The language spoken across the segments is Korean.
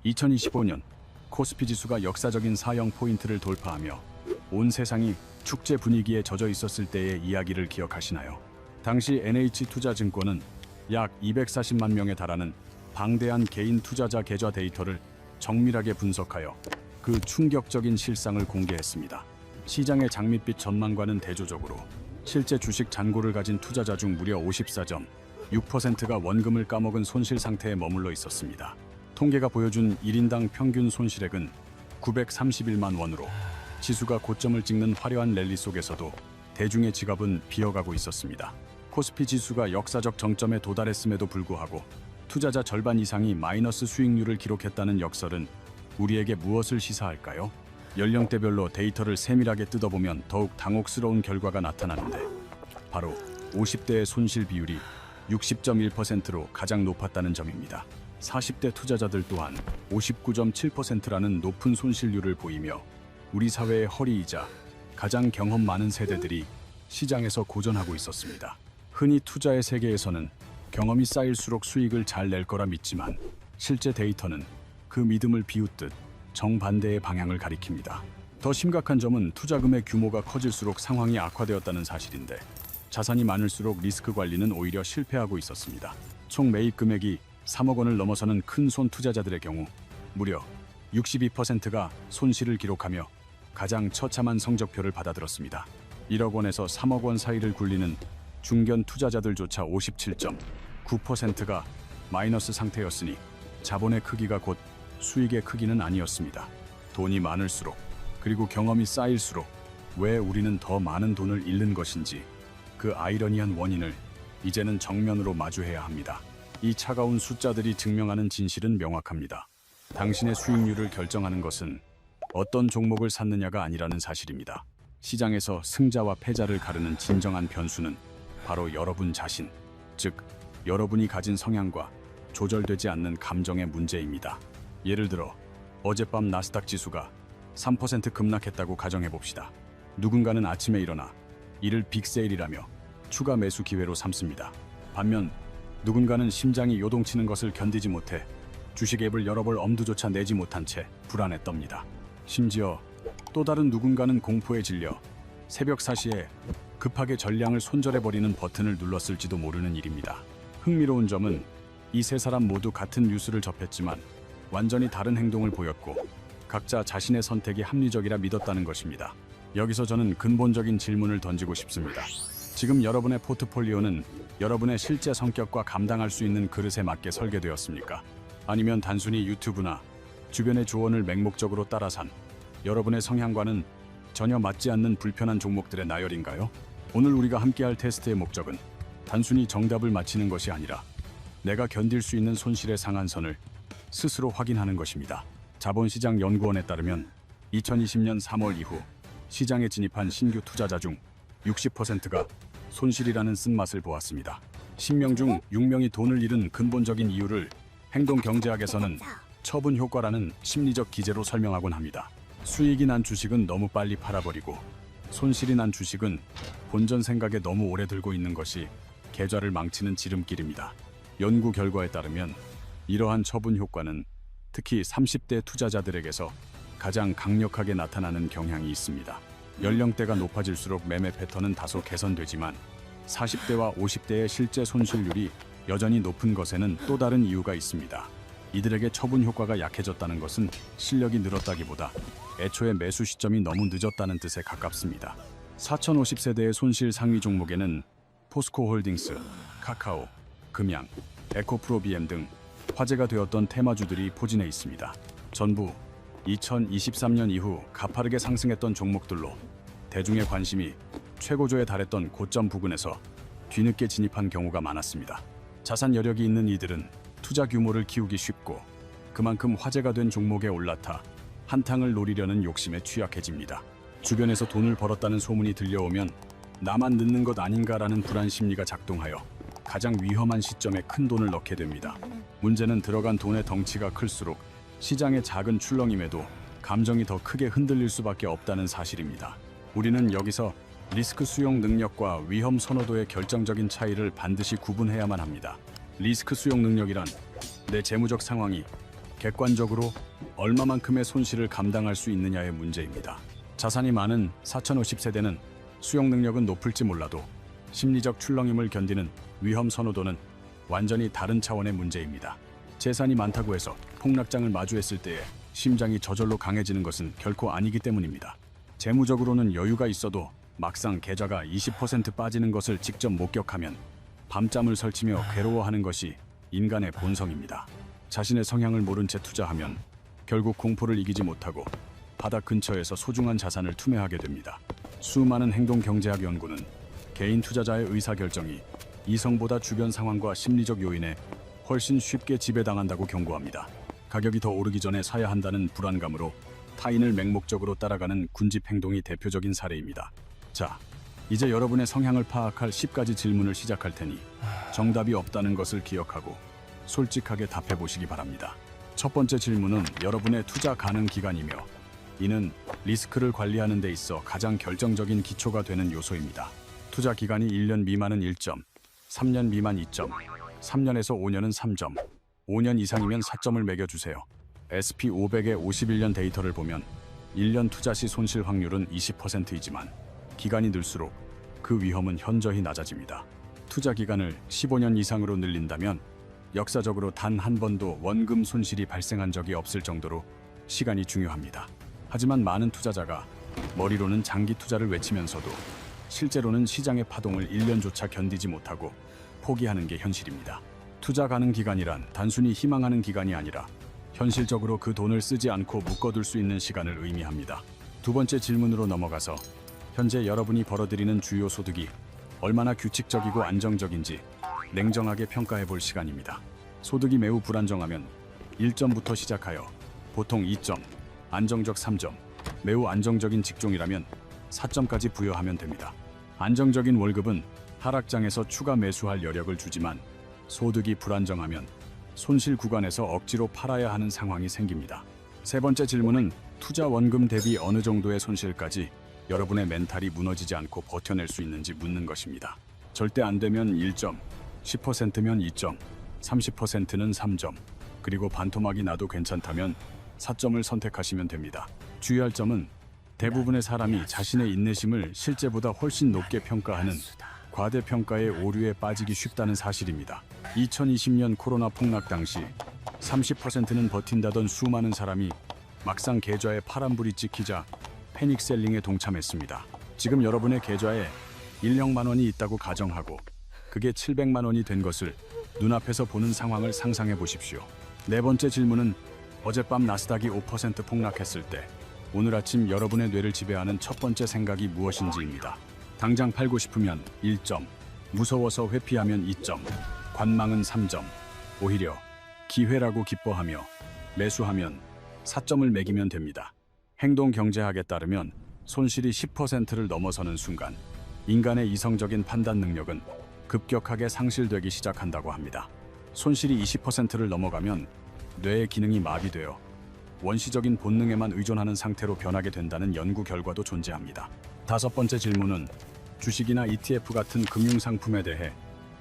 2025년 코스피 지수가 역사적인 4.0포인트를 돌파하며 온 세상이 축제 분위기에 젖어 있었을 때의 이야기를 기억하시나요? 당시 NH투자증권은 약 240만 명에 달하는 방대한 개인 투자자 계좌 데이터를 정밀하게 분석하여 그 충격적인 실상을 공개했습니다. 시장의 장밋빛 전망과는 대조적으로 실제 주식 잔고를 가진 투자자 중 무려 54.6%가 원금을 까먹은 손실 상태에 머물러 있었습니다. 통계가 보여준 1인당 평균 손실액은 931만 원으로 지수가 고점을 찍는 화려한 랠리 속에서도 대중의 지갑은 비어가고 있었습니다. 코스피 지수가 역사적 정점에 도달했음에도 불구하고 투자자 절반 이상이 마이너스 수익률을 기록했다는 역설은 우리에게 무엇을 시사할까요? 연령대별로 데이터를 세밀하게 뜯어보면 더욱 당혹스러운 결과가 나타나는데 바로 50대의 손실 비율이 60.1%로 가장 높았다는 점입니다. 40대 투자자들 또한 59.7%라는 높은 손실률을 보이며 우리 사회의 허리이자 가장 경험 많은 세대들이 시장에서 고전하고 있었습니다. 흔히 투자의 세계에서는 경험이 쌓일수록 수익을 잘 낼 거라 믿지만 실제 데이터는 그 믿음을 비웃듯 정반대의 방향을 가리킵니다. 더 심각한 점은 투자금의 규모가 커질수록 상황이 악화되었다는 사실인데 자산이 많을수록 리스크 관리는 오히려 실패하고 있었습니다. 총 매입 금액이 3억 원을 넘어서는 큰 손 투자자들의 경우 무려 62%가 손실을 기록하며 가장 처참한 성적표를 받아들었습니다. 1억 원에서 3억 원 사이를 굴리는 중견 투자자들조차 57.9%가 마이너스 상태였으니 자본의 크기가 곧 수익의 크기는 아니었습니다. 돈이 많을수록 그리고 경험이 쌓일수록 왜 우리는 더 많은 돈을 잃는 것인지 그 아이러니한 원인을 이제는 정면으로 마주해야 합니다. 이 차가운 숫자들이 증명하는 진실은 명확합니다. 당신의 수익률을 결정하는 것은 어떤 종목을 샀느냐가 아니라는 사실입니다. 시장에서 승자와 패자를 가르는 진정한 변수는 바로 여러분 자신, 즉 여러분이 가진 성향과 조절되지 않는 감정의 문제입니다. 예를 들어 어젯밤 나스닥 지수가 3% 급락했다고 가정해봅시다. 누군가는 아침에 일어나 이를 빅세일이라며 추가 매수 기회로 삼습니다. 반면 누군가는 심장이 요동치는 것을 견디지 못해 주식 앱을 열어볼 엄두조차 내지 못한 채 불안에 떱니다. 심지어 또 다른 누군가는 공포에 질려 새벽 4시에 급하게 전량을 손절해버리는 버튼을 눌렀을지도 모르는 일입니다. 흥미로운 점은 이 세 사람 모두 같은 뉴스를 접했지만 완전히 다른 행동을 보였고 각자 자신의 선택이 합리적이라 믿었다는 것입니다. 여기서 저는 근본적인 질문을 던지고 싶습니다. 지금 여러분의 포트폴리오는 여러분의 실제 성격과 감당할 수 있는 그릇에 맞게 설계되었습니까? 아니면 단순히 유튜브나 주변의 조언을 맹목적으로 따라 산 여러분의 성향과는 전혀 맞지 않는 불편한 종목들의 나열인가요? 오늘 우리가 함께할 테스트의 목적은 단순히 정답을 맞히는 것이 아니라 내가 견딜 수 있는 손실의 상한선을 스스로 확인하는 것입니다. 자본시장 연구원에 따르면 2020년 3월 이후 시장에 진입한 신규 투자자 중 60%가 손실이라는 쓴맛을 보았습니다. 10명 중 6명이 돈을 잃은 근본적인 이유를 행동경제학에서는 처분 효과라는 심리적 기제로 설명하곤 합니다. 수익이 난 주식은 너무 빨리 팔아버리고 손실이 난 주식은 본전 생각에 너무 오래 들고 있는 것이 계좌를 망치는 지름길입니다. 연구 결과에 따르면 이러한 처분 효과는 특히 30대 투자자들에게서 가장 강력하게 나타나는 경향이 있습니다. 연령대가 높아질수록 매매 패턴은 다소 개선되지만 40대와 50대의 실제 손실률이 여전히 높은 것에는 또 다른 이유가 있습니다. 이들에게 처분 효과가 약해졌다는 것은 실력이 늘었다기보다 애초에 매수 시점이 너무 늦었다는 뜻에 가깝습니다. 4050세대의 손실 상위 종목에는 포스코홀딩스, 카카오, 금양, 에코프로비엠 등 화제가 되었던 테마주들이 포진해 있습니다. 전부 2023년 이후 가파르게 상승했던 종목들로 대중의 관심이 최고조에 달했던 고점 부근에서 뒤늦게 진입한 경우가 많았습니다. 자산 여력이 있는 이들은 투자 규모를 키우기 쉽고 그만큼 화제가 된 종목에 올라타 한탕을 노리려는 욕심에 취약해집니다. 주변에서 돈을 벌었다는 소문이 들려오면 나만 늦는 것 아닌가라는 불안 심리가 작동하여 가장 위험한 시점에 큰 돈을 넣게 됩니다. 문제는 들어간 돈의 덩치가 클수록 시장의 작은 출렁임에도 감정이 더 크게 흔들릴 수밖에 없다는 사실입니다. 우리는 여기서 리스크 수용 능력과 위험 선호도의 결정적인 차이를 반드시 구분해야만 합니다. 리스크 수용 능력이란 내 재무적 상황이 객관적으로 얼마만큼의 손실을 감당할 수 있느냐의 문제입니다. 자산이 많은 4050세대는 수용 능력은 높을지 몰라도 심리적 출렁임을 견디는 위험 선호도는 완전히 다른 차원의 문제입니다. 재산이 많다고 해서 폭락장을 마주했을 때에 심장이 저절로 강해지는 것은 결코 아니기 때문입니다. 재무적으로는 여유가 있어도 막상 계좌가 20% 빠지는 것을 직접 목격하면 밤잠을 설치며 괴로워하는 것이 인간의 본성입니다. 자신의 성향을 모른 채 투자하면 결국 공포를 이기지 못하고 바닥 근처에서 소중한 자산을 투매하게 됩니다. 수많은 행동경제학 연구는 개인 투자자의 의사결정이 이성보다 주변 상황과 심리적 요인에 훨씬 쉽게 지배당한다고 경고합니다. 가격이 더 오르기 전에 사야 한다는 불안감으로 타인을 맹목적으로 따라가는 군집 행동이 대표적인 사례입니다. 자, 이제 여러분의 성향을 파악할 10가지 질문을 시작할 테니 정답이 없다는 것을 기억하고 솔직하게 답해 보시기 바랍니다. 첫 번째 질문은 여러분의 투자 가능 기간이며 이는 리스크를 관리하는 데 있어 가장 결정적인 기초가 되는 요소입니다. 투자 기간이 1년 미만은 1점, 3년 미만 2점, 3년에서 5년은 3점, 5년 이상이면 4점을 매겨주세요. SP500의 51년 데이터를 보면 1년 투자 시 손실 확률은 20%이지만 기간이 늘수록 그 위험은 현저히 낮아집니다. 투자 기간을 15년 이상으로 늘린다면 역사적으로 단 한 번도 원금 손실이 발생한 적이 없을 정도로 시간이 중요합니다. 하지만 많은 투자자가 머리로는 장기 투자를 외치면서도 실제로는 시장의 파동을 1년조차 견디지 못하고 포기하는 게 현실입니다. 투자 가능 기간이란 단순히 희망하는 기간이 아니라 현실적으로 그 돈을 쓰지 않고 묶어둘 수 있는 시간을 의미합니다. 두 번째 질문으로 넘어가서 현재 여러분이 벌어들이는 주요 소득이 얼마나 규칙적이고 안정적인지 냉정하게 평가해 볼 시간입니다. 소득이 매우 불안정하면 1점부터 시작하여 보통 2점, 안정적 3점, 매우 안정적인 직종이라면 4점까지 부여하면 됩니다. 안정적인 월급은 하락장에서 추가 매수할 여력을 주지만 소득이 불안정하면 손실 구간에서 억지로 팔아야 하는 상황이 생깁니다. 세 번째 질문은 투자 원금 대비 어느 정도의 손실까지 여러분의 멘탈이 무너지지 않고 버텨낼 수 있는지 묻는 것입니다. 절대 안 되면 1점, 10%면 2점, 30%는 3점, 그리고 반토막이 나도 괜찮다면 4점을 선택하시면 됩니다. 주의할 점은 대부분의 사람이 자신의 인내심을 실제보다 훨씬 높게 평가하는 과대평가의 오류에 빠지기 쉽다는 사실입니다. 2020년 코로나 폭락 당시 30%는 버틴다던 수많은 사람이 막상 계좌에 파란불이 찍히자 패닉셀링에 동참했습니다. 지금 여러분의 계좌에 1억만 원이 있다고 가정하고 그게 700만 원이 된 것을 눈앞에서 보는 상황을 상상해 보십시오. 네 번째 질문은 어젯밤 나스닥이 5% 폭락했을 때 오늘 아침 여러분의 뇌를 지배하는 첫 번째 생각이 무엇인지입니다. 당장 팔고 싶으면 1점, 무서워서 회피하면 2점, 관망은 3점, 오히려 기회라고 기뻐하며 매수하면 4점을 매기면 됩니다. 행동 경제학에 따르면 손실이 10%를 넘어서는 순간 인간의 이성적인 판단 능력은 급격하게 상실되기 시작한다고 합니다. 손실이 20%를 넘어가면 뇌의 기능이 마비되어 원시적인 본능에만 의존하는 상태로 변하게 된다는 연구 결과도 존재합니다. 다섯 번째 질문은 주식이나 ETF 같은 금융상품에 대해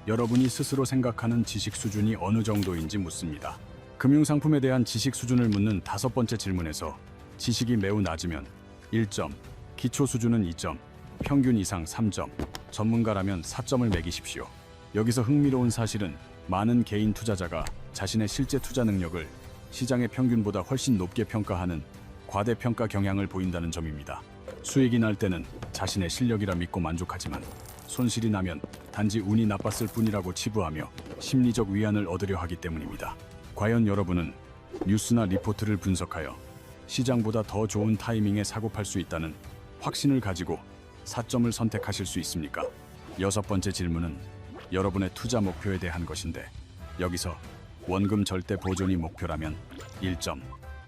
여러분이 스스로 생각하는 지식 수준이 어느 정도인지 묻습니다. 금융상품에 대한 지식 수준을 묻는 다섯 번째 질문에서 지식이 매우 낮으면 1점, 기초 수준은 2점, 평균 이상 3점, 전문가라면 4점을 매기십시오. 여기서 흥미로운 사실은 많은 개인 투자자가 자신의 실제 투자 능력을 시장의 평균보다 훨씬 높게 평가하는 과대평가 경향을 보인다는 점입니다. 수익이 날 때는 자신의 실력이라 믿고 만족하지만 손실이 나면 단지 운이 나빴을 뿐이라고 치부하며 심리적 위안을 얻으려 하기 때문입니다. 과연 여러분은 뉴스나 리포트를 분석하여 시장보다 더 좋은 타이밍에 사고팔 수 있다는 확신을 가지고 4점을 선택하실 수 있습니까? 여섯 번째 질문은 여러분의 투자 목표에 대한 것인데 여기서 원금 절대 보존이 목표라면 1점,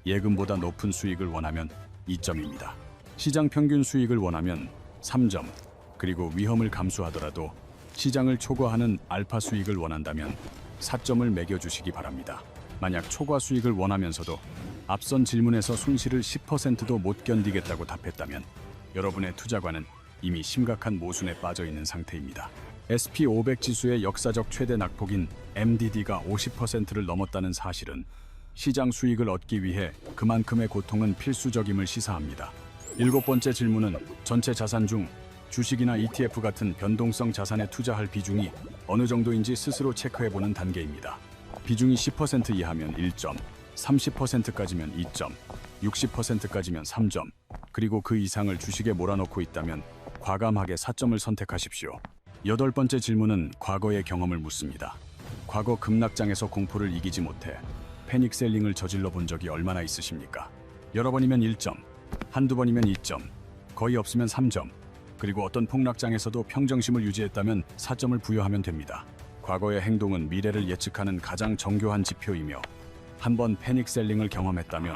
예금보다 높은 수익을 원하면 2점입니다. 시장 평균 수익을 원하면 3점, 그리고 위험을 감수하더라도 시장을 초과하는 알파 수익을 원한다면 4점을 매겨주시기 바랍니다. 만약 초과 수익을 원하면서도 앞선 질문에서 손실을 10%도 못 견디겠다고 답했다면 여러분의 투자관은 이미 심각한 모순에 빠져 있는 상태입니다. SP500 지수의 역사적 최대 낙폭인 MDD가 50%를 넘었다는 사실은 시장 수익을 얻기 위해 그만큼의 고통은 필수적임을 시사합니다. 7번째 질문은 전체 자산 중 주식이나 ETF 같은 변동성 자산에 투자할 비중이 어느 정도인지 스스로 체크해보는 단계입니다. 비중이 10% 이하면 1점, 30%까지면 2점, 60%까지면 3점, 그리고 그 이상을 주식에 몰아넣고 있다면 과감하게 4점을 선택하십시오. 8번째 질문은 과거의 경험을 묻습니다. 과거 급락장에서 공포를 이기지 못해 패닉셀링을 저질러 본 적이 얼마나 있으십니까? 여러 번이면 1점, 한두 번이면 2점, 거의 없으면 3점, 그리고 어떤 폭락장에서도 평정심을 유지했다면 4점을 부여하면 됩니다. 과거의 행동은 미래를 예측하는 가장 정교한 지표이며 한번 패닉셀링을 경험했다면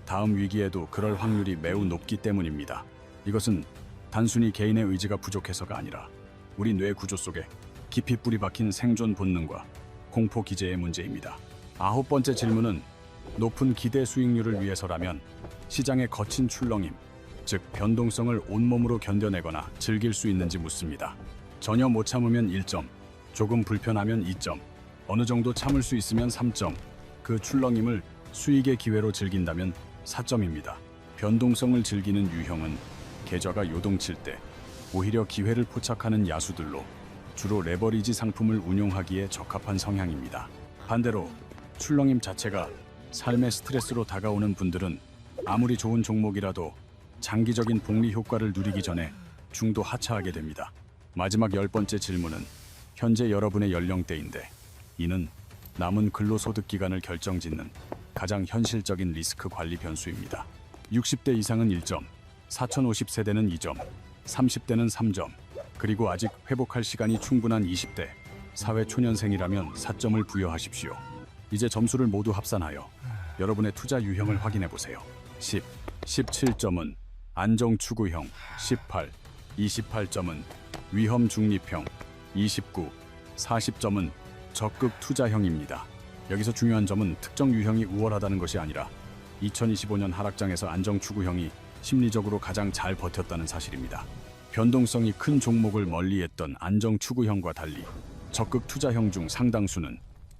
다음 위기에도 그럴 확률이 매우 높기 때문입니다. 이것은 단순히 개인의 의지가 부족해서가 아니라 우리 뇌 구조 속에 깊이 뿌리 박힌 생존 본능과 공포 기제의 문제입니다. 9번째 질문은 높은 기대 수익률을 위해서라면 시장의 거친 출렁임, 즉 변동성을 온몸으로 견뎌내거나 즐길 수 있는지 묻습니다. 전혀 못 참으면 1점, 조금 불편하면 2점, 어느 정도 참을 수 있으면 3점, 그 출렁임을 수익의 기회로 즐긴다면 4점입니다. 변동성을 즐기는 유형은 계좌가 요동칠 때 오히려 기회를 포착하는 야수들로 주로 레버리지 상품을 운용하기에 적합한 성향입니다. 반대로 출렁임 자체가 삶의 스트레스로 다가오는 분들은 아무리 좋은 종목이라도 장기적인 복리 효과를 누리기 전에 중도 하차하게 됩니다. 마지막 10번째 질문은 현재 여러분의 연령대인데 이는 남은 근로소득 기간을 결정짓는 가장 현실적인 리스크 관리 변수입니다. 60대 이상은 1점, 4050세대는 2점, 30대는 3점, 그리고 아직 회복할 시간이 충분한 20대, 사회 초년생이라면 4점을 부여하십시오. 이제 점수를 모두 합산하여 여러분의 투자 유형을 확인해 보세요. 10, 17점은 안정 추구형, 18, 28점은 위험 중립형, 29, 40점은 적극 투자형입니다. 여기서 중요한 점은 특정 유형이 우월하다는 것이 아니라 2025년 하락장에서 안정 추구형이 심리적으로 가장 잘 버텼다는 사실입니다. 변동성이 큰 종목을 멀리했던 안정 추구형과 달리 적극 투자형 중 상당수는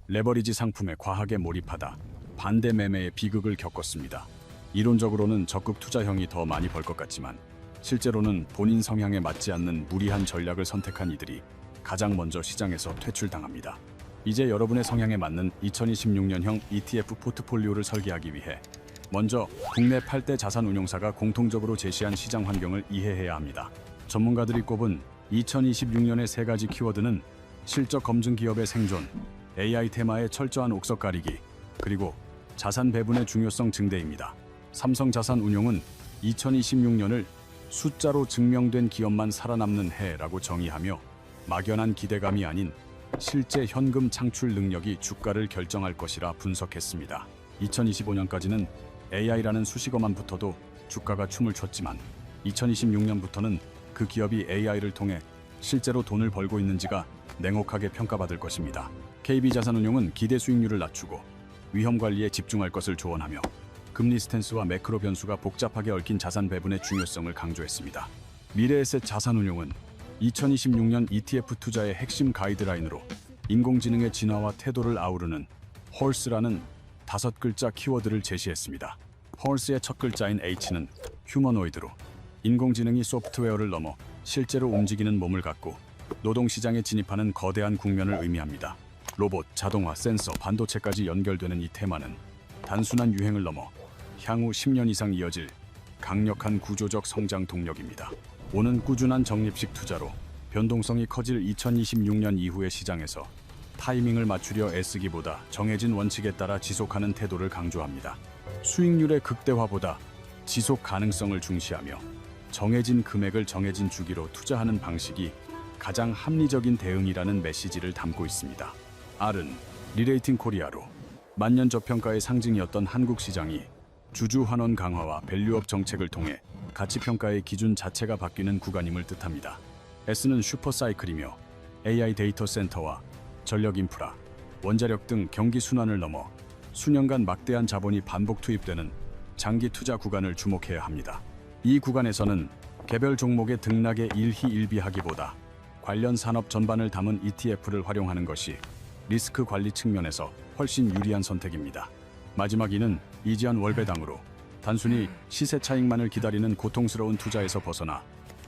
레버리지 상품에 과하게 몰입하다 반대 매매의 비극을 겪었습니다. 이론적으로는 적극 투자형이 더 많이 벌 것 같지만 실제로는 본인 성향에 맞지 않는 무리한 전략을 선택한 이들이 가장 먼저 시장에서 퇴출당합니다. 이제 여러분의 성향에 맞는 2026년형 ETF 포트폴리오를 설계하기 위해 먼저 국내 8대 자산운용사가 공통적으로 제시한 시장 환경을 이해해야 합니다. 전문가들이 꼽은 2026년의 세 가지 키워드는 실적 검증 기업의 생존, AI 테마의 철저한 옥석 가리기, 그리고 자산 배분의 중요성 증대입니다. 삼성자산운용은 2026년을 숫자로 증명된 기업만 살아남는 해라고 정의하며 막연한 기대감이 아닌 실제 현금 창출 능력이 주가를 결정할 것이라 분석했습니다. 2025년까지는 AI라는 수식어만 붙어도 주가가 춤을 췄지만 2026년부터는 그 기업이 AI를 통해 실제로 돈을 벌고 있는지가 냉혹하게 평가받을 것입니다. KB자산운용은 기대 수익률을 낮추고 위험 관리에 집중할 것을 조언하며 금리 스탠스와 매크로 변수가 복잡하게 얽힌 자산 배분의 중요성을 강조했습니다. 미래에셋 자산운용은 2026년 ETF 투자의 핵심 가이드라인으로 인공지능의 진화와 태도를 아우르는 홀스라는 5글자 키워드를 제시했습니다. 홀스의 첫 글자인 H는 휴머노이드로 인공지능이 소프트웨어를 넘어 실제로 움직이는 몸을 갖고 노동시장에 진입하는 거대한 국면을 의미합니다. 로봇, 자동화, 센서, 반도체까지 연결되는 이 테마는 단순한 유행을 넘어 향후 10년 이상 이어질 강력한 구조적 성장 동력입니다. 오는 꾸준한 적립식 투자로 변동성이 커질 2026년 이후의 시장에서 타이밍을 맞추려 애쓰기보다 정해진 원칙에 따라 지속하는 태도를 강조합니다. 수익률의 극대화보다 지속 가능성을 중시하며 정해진 금액을 정해진 주기로 투자하는 방식이 가장 합리적인 대응이라는 메시지를 담고 있습니다. R은 리레이팅 코리아로 만년 저평가의 상징이었던 한국 시장이 주주 환원 강화와 밸류업 정책을 통해 가치평가의 기준 자체가 바뀌는 구간임을 뜻합니다. S는 슈퍼사이클이며 AI 데이터 센터와 전력 인프라, 원자력 등 경기 순환을 넘어 수년간 막대한 자본이 반복 투입되는 장기 투자 구간을 주목해야 합니다. 이 구간에서는 개별 종목의 등락에 일희일비하기보다 관련 산업 전반을 담은 ETF를 활용하는 것이 리스크 관리 측면에서 훨씬 유리한 선택입니다. 마지막 2는 이지한 월배당으로 단순히 시세 차익만을 기다리는 고통스러운 투자에서 벗어나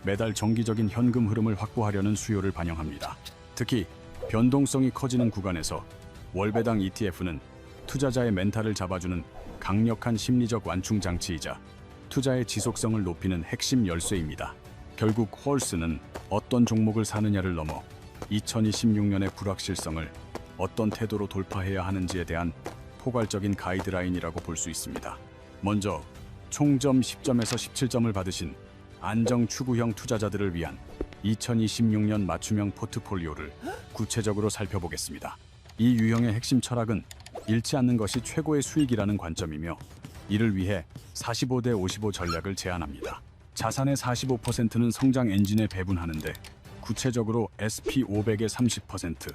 매달 정기적인 현금 흐름을 확보하려는 수요를 반영합니다. 특히 변동성이 커지는 구간에서 월배당 ETF는 투자자의 멘탈을 잡아주는 강력한 심리적 완충 장치이자 투자의 지속성을 높이는 핵심 열쇠입니다. 결국 홀스는 어떤 종목을 사느냐를 넘어 2026년의 불확실성을 어떤 태도로 돌파해야 하는지에 대한 포괄적인 가이드라인이라고 볼 수 있습니다. 먼저 총점 10점에서 17점을 받으신 안정 추구형 투자자들을 위한 2026년 맞춤형 포트폴리오를 구체적으로 살펴보겠습니다. 이 유형의 핵심 철학은 잃지 않는 것이 최고의 수익이라는 관점이며 이를 위해 45대 55 전략을 제안합니다. 자산의 45%는 성장 엔진에 배분하는데 구체적으로 SP500의 30%,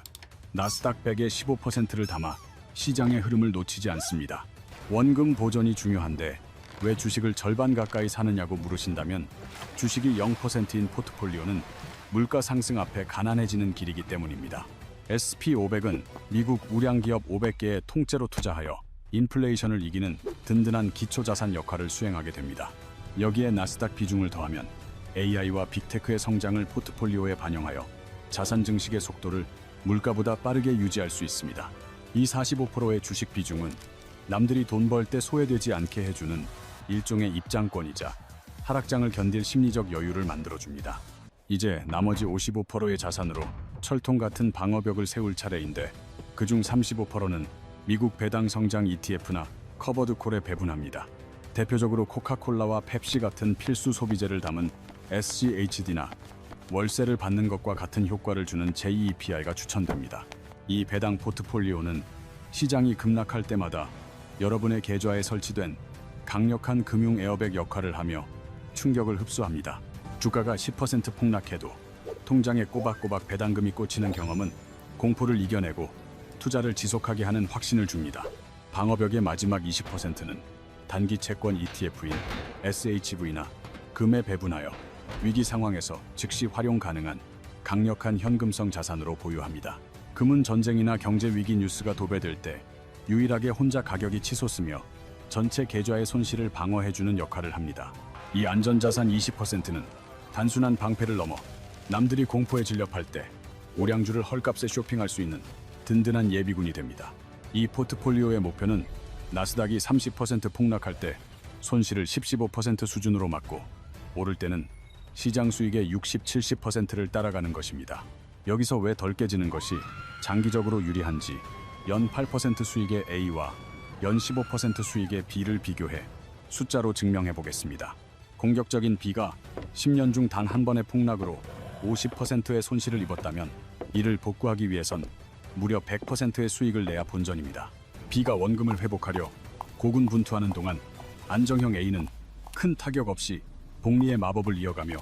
나스닥 100의 15%를 담아 시장의 흐름을 놓치지 않습니다. 원금 보존이 중요한데 왜 주식을 절반 가까이 사느냐고 물으신다면 주식이 0%인 포트폴리오는 물가 상승 앞에 가난해지는 길이기 때문입니다. SP500은 미국 우량기업 500개에 통째로 투자하여 인플레이션을 이기는 든든한 기초자산 역할을 수행하게 됩니다. 여기에 나스닥 비중을 더하면 AI와 빅테크의 성장을 포트폴리오에 반영하여 자산 증식의 속도를 물가보다 빠르게 유지할 수 있습니다. 이 45%의 주식 비중은 남들이 돈 벌 때 소외되지 않게 해주는 일종의 입장권이자 하락장을 견딜 심리적 여유를 만들어줍니다. 이제 나머지 55%의 자산으로 철통 같은 방어벽을 세울 차례인데 그중 35%는 미국 배당 성장 ETF나 커버드콜에 배분합니다. 대표적으로 코카콜라와 펩시 같은 필수 소비재를 담은 SCHD나 월세를 받는 것과 같은 효과를 주는 JEPI가 추천됩니다. 이 배당 포트폴리오는 시장이 급락할 때마다 여러분의 계좌에 설치된 강력한 금융 에어백 역할을 하며 충격을 흡수합니다. 주가가 10% 폭락해도 통장에 꼬박꼬박 배당금이 꽂히는 경험은 공포를 이겨내고 투자를 지속하게 하는 확신을 줍니다. 방어벽의 마지막 20%는 단기 채권 ETF인 SHV나 금에 배분하여 위기 상황에서 즉시 활용 가능한 강력한 현금성 자산으로 보유합니다. 금은 전쟁이나 경제 위기 뉴스가 도배될 때 유일하게 혼자 가격이 치솟으며 전체 계좌의 손실을 방어해주는 역할을 합니다. 이 안전자산 20%는 단순한 방패를 넘어 남들이 공포에 질렵할 때 우량주를 헐값에 쇼핑할 수 있는 든든한 예비군이 됩니다. 이 포트폴리오의 목표는 나스닥이 30% 폭락할 때 손실을 10-15% 수준으로 막고 오를 때는 시장 수익의 60-70%를 따라가는 것입니다. 여기서 왜 덜 깨지는 것이 장기적으로 유리한지 연 8% 수익의 A와 연 15% 수익의 B를 비교해 숫자로 증명해 보겠습니다. 공격적인 B가 10년 중 단 한 번의 폭락으로 50%의 손실을 입었다면 이를 복구하기 위해선 무려 100%의 수익을 내야 본전입니다. B가 원금을 회복하려 고군분투하는 동안 안정형 A는 큰 타격 없이 복리의 마법을 이어가며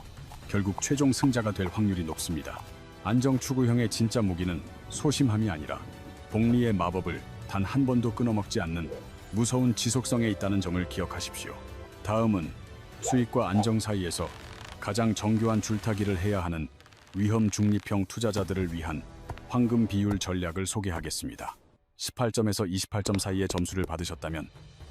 결국 최종 승자가 될 확률이 높습니다. 안정 추구형의 진짜 무기는 소심함이 아니라 복리의 마법을 단 한 번도 끊어먹지 않는 무서운 지속성에 있다는 점을 기억하십시오. 다음은 수익과 안정 사이에서 가장 정교한 줄타기를 해야 하는 위험 중립형 투자자들을 위한 황금 비율 전략을 소개하겠습니다. 18점에서 28점 사이의 점수를 받으셨다면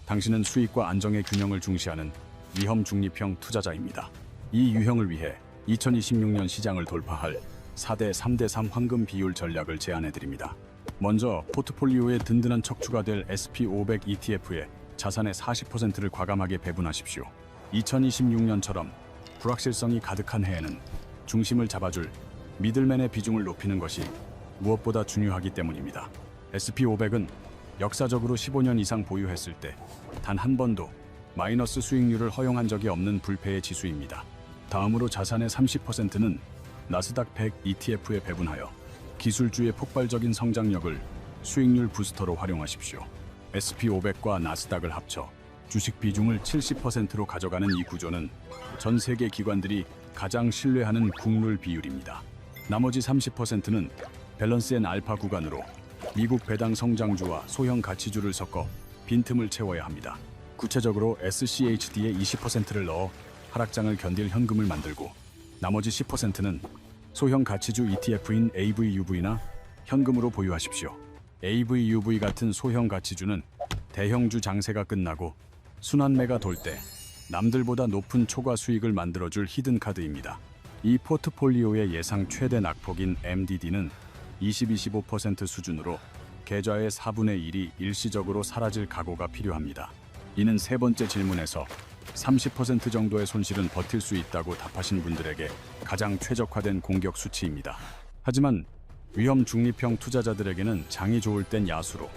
당신은 수익과 안정의 균형을 중시하는 위험 중립형 투자자입니다. 이 유형을 위해 2026년 시장을 돌파할 4대 3대3 황금 비율 전략을 제안해드립니다. 먼저 포트폴리오의 든든한 척추가 될 SP500 ETF에 자산의 40%를 과감하게 배분하십시오. 2026년처럼 불확실성이 가득한 해에는 중심을 잡아줄 미들맨의 비중을 높이는 것이 무엇보다 중요하기 때문입니다. SP500은 역사적으로 15년 이상 보유했을 때 단 한 번도 마이너스 수익률을 허용한 적이 없는 불패의 지수입니다. 다음으로 자산의 30%는 나스닥 100 ETF에 배분하여 기술주의 폭발적인 성장력을 수익률 부스터로 활용하십시오. SP500과 나스닥을 합쳐 주식 비중을 70%로 가져가는 이 구조는 전 세계 기관들이 가장 신뢰하는 국룰 비율입니다. 나머지 30%는 밸런스 앤 알파 구간으로 미국 배당 성장주와 소형 가치주를 섞어 빈틈을 채워야 합니다. 구체적으로 SCHD에 20%를 넣어 하락장을 견딜 현금을 만들고 나머지 10%는 소형 가치주 ETF인 AVUV나 현금으로 보유하십시오. AVUV 같은 소형 가치주는 대형주 장세가 끝나고 순환매가 돌 때 남들보다 높은 초과 수익을 만들어줄 히든카드입니다. 이 포트폴리오의 예상 최대 낙폭인 MDD는 20-25% 수준으로 계좌의 4분의 1이 일시적으로 사라질 각오가 필요합니다. 이는 세 번째 질문에서 30% 정도의 손실은 버틸 수 있다고 답하신 분들에게 가장 최적화된 공격 수치입니다. 하지만 위험 중립형 투자자들에게는 장이 좋을 땐 야수로,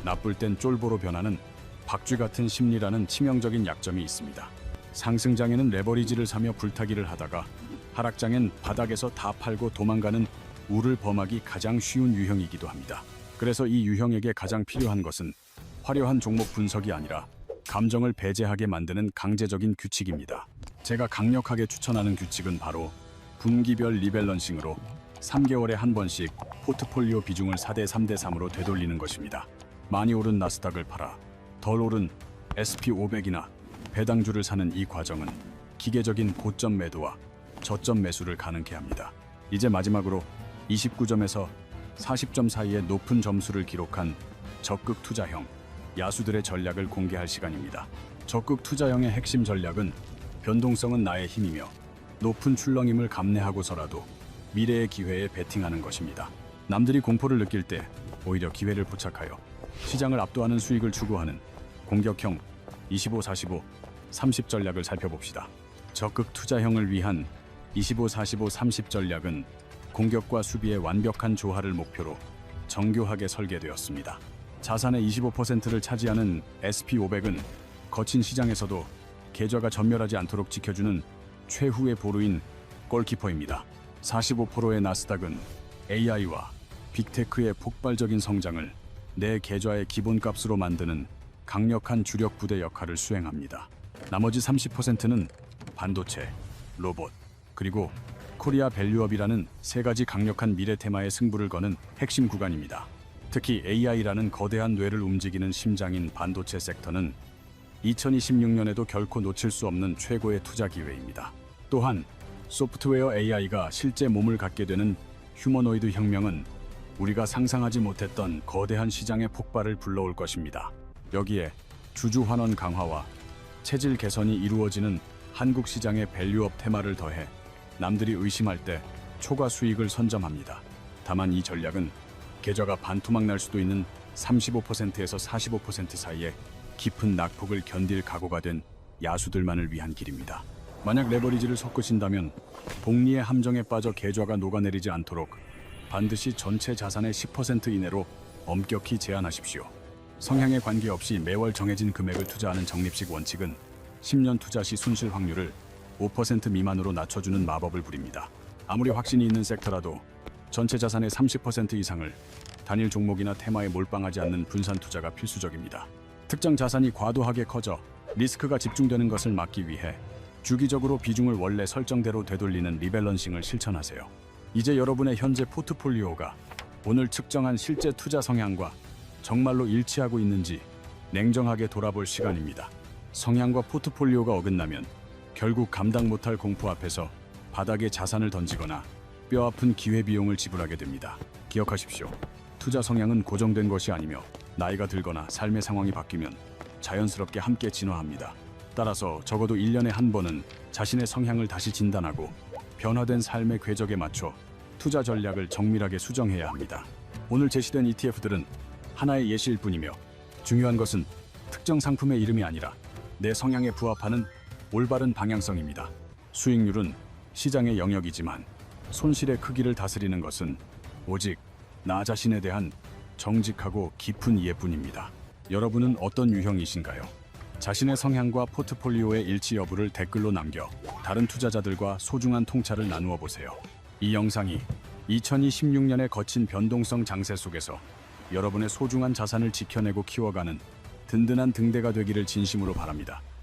나쁠 땐 쫄보로 변하는 박쥐 같은 심리라는 치명적인 약점이 있습니다. 상승장에는 레버리지를 사며 불타기를 하다가 하락장엔 바닥에서 다 팔고 도망가는 우를 범하기 가장 쉬운 유형이기도 합니다. 그래서 이 유형에게 가장 필요한 것은 화려한 종목 분석이 아니라 감정을 배제하게 만드는 강제적인 규칙입니다. 제가 강력하게 추천하는 규칙은 바로 분기별 리밸런싱으로 3개월에 한 번씩 포트폴리오 비중을 4대3대3으로 되돌리는 것입니다. 많이 오른 나스닥을 팔아 덜 오른 SP500이나 배당주를 사는 이 과정은 기계적인 고점 매도와 저점 매수를 가능케 합니다. 이제 마지막으로 29점에서 40점 사이의 높은 점수를 기록한 적극 투자형 야수들의 전략을 공개할 시간입니다. 적극 투자형의 핵심 전략은 변동성은 나의 힘이며 높은 출렁임을 감내하고서라도 미래의 기회에 베팅하는 것입니다. 남들이 공포를 느낄 때 오히려 기회를 포착하여 시장을 압도하는 수익을 추구하는 공격형 25-45-30 전략을 살펴봅시다. 적극 투자형을 위한 25-45-30 전략은 공격과 수비의 완벽한 조화를 목표로 정교하게 설계되었습니다. 자산의 25%를 차지하는 SP500은 거친 시장에서도 계좌가 전멸하지 않도록 지켜주는 최후의 보루인 골키퍼입니다. 45%의 나스닥은 AI와 빅테크의 폭발적인 성장을 내 계좌의 기본값으로 만드는 강력한 주력 부대 역할을 수행합니다. 나머지 30%는 반도체, 로봇, 그리고 코리아 밸류업이라는 세 가지 강력한 미래 테마의 승부를 거는 핵심 구간입니다. 특히 AI라는 거대한 뇌를 움직이는 심장인 반도체 섹터는 2026년에도 결코 놓칠 수 없는 최고의 투자 기회입니다. 또한 소프트웨어 AI가 실제 몸을 갖게 되는 휴머노이드 혁명은 우리가 상상하지 못했던 거대한 시장의 폭발을 불러올 것입니다. 여기에 주주 환원 강화와 체질 개선이 이루어지는 한국 시장의 밸류업 테마를 더해 남들이 의심할 때 초과 수익을 선점합니다. 다만 이 전략은 계좌가 반토막 날 수도 있는 35%에서 45% 사이의 깊은 낙폭을 견딜 각오가 된 야수들만을 위한 길입니다. 만약 레버리지를 섞으신다면 복리의 함정에 빠져 계좌가 녹아내리지 않도록 반드시 전체 자산의 10% 이내로 엄격히 제한하십시오. 성향에 관계없이 매월 정해진 금액을 투자하는 적립식 원칙은 10년 투자 시 손실 확률을 5% 미만으로 낮춰주는 마법을 부립니다. 아무리 확신이 있는 섹터라도 전체 자산의 30% 이상을 단일 종목이나 테마에 몰빵하지 않는 분산 투자가 필수적입니다. 특정 자산이 과도하게 커져 리스크가 집중되는 것을 막기 위해 주기적으로 비중을 원래 설정대로 되돌리는 리밸런싱을 실천하세요. 이제 여러분의 현재 포트폴리오가 오늘 측정한 실제 투자 성향과 정말로 일치하고 있는지 냉정하게 돌아볼 시간입니다. 성향과 포트폴리오가 어긋나면 결국 감당 못할 공포 앞에서 바닥에 자산을 던지거나 뼈아픈 기회비용을 지불하게 됩니다. 기억하십시오. 투자 성향은 고정된 것이 아니며 나이가 들거나 삶의 상황이 바뀌면 자연스럽게 함께 진화합니다. 따라서 적어도 1년에 한 번은 자신의 성향을 다시 진단하고 변화된 삶의 궤적에 맞춰 투자 전략을 정밀하게 수정해야 합니다. 오늘 제시된 ETF들은 하나의 예시일 뿐이며 중요한 것은 특정 상품의 이름이 아니라 내 성향에 부합하는 올바른 방향성입니다. 수익률은 시장의 영역이지만 손실의 크기를 다스리는 것은 오직 나 자신에 대한 정직하고 깊은 이해뿐입니다. 여러분은 어떤 유형이신가요? 자신의 성향과 포트폴리오의 일치 여부를 댓글로 남겨 다른 투자자들과 소중한 통찰을 나누어 보세요. 이 영상이 2026년의 거친 변동성 장세 속에서 여러분의 소중한 자산을 지켜내고 키워가는 든든한 등대가 되기를 진심으로 바랍니다.